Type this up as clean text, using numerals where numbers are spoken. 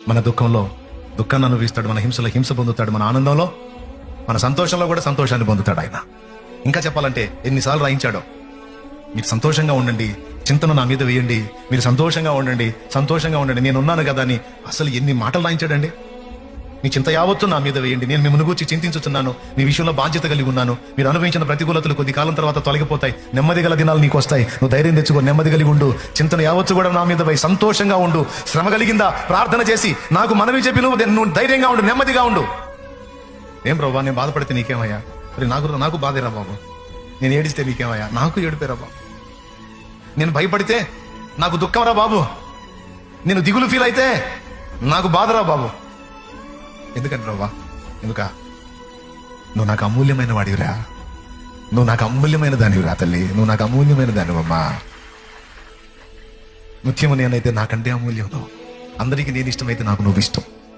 మన దుఃఖంలో దుఃఖాన్ని అనుభవిస్తాడు, మన హింసలో హింస పొందుతాడు, మన ఆనందంలో మన సంతోషంలో కూడా సంతోషాన్ని పొందుతాడు ఆయన. ఇంకా చెప్పాలంటే ఎన్నిసార్లు రాయించాడో, మీరు సంతోషంగా ఉండండి, చింతను నా మీద వేయండి, మీరు సంతోషంగా ఉండండి, సంతోషంగా ఉండండి, నేను ఉన్నాను కదా అని. అసలు ఎన్ని మాటలు రాయించాడండి. మీ చింత యావత్తు నా మీద వేయండి, నేను మిమ్మల్ని గురించి చింతించుతున్నాను, మీ విషయంలో బాధ్యత కలిగి ఉన్నాను, మీరు అనుభవించిన ప్రతికూలతలు కొద్ది కాలం తర్వాత తొలగిపోతాయి, నెమ్మది గల దినాలు నీకు వస్తాయి, నువ్వు ధైర్యం తెచ్చుకో, నెమ్మది కలిగి ఉండు, చింతను యావత్తు కూడా నా మీద పోయి సంతోషంగా ఉండు, శ్రమ కలిగిందా ప్రార్థన చేసి నాకు మనవి చెప్పి నువ్వు ధైర్యంగా ఉండు, నెమ్మదిగా ఉండు. ఏం ప్రభా, నేను బాధపడితే నీకేమయ్యా? మరి నాకు బాధేరా బాబు, నేను ఏడిస్తే నీకేమయ్యా? నాకు ఏడిపోయారా బాబు. నేను భయపడితే నాకు దుఃఖం రా బాబు, నేను దిగులు ఫీల్ అయితే నాకు బాధరా బాబు. ఎందుకంటే ప్రభా, నువ్వు నాకు అమూల్యమైన వాడివిరా, నువ్వు నాకు అమూల్యమైన దానివిరా తల్లి, నువ్వు నాకు అమూల్యమైన దానివమ్మా. ముఖ్యము నేనైతే నాకంటే అమూల్యం నువ్వు, అందరికీ నేను ఇష్టమైతే నాకు నువ్వు ఇష్టం.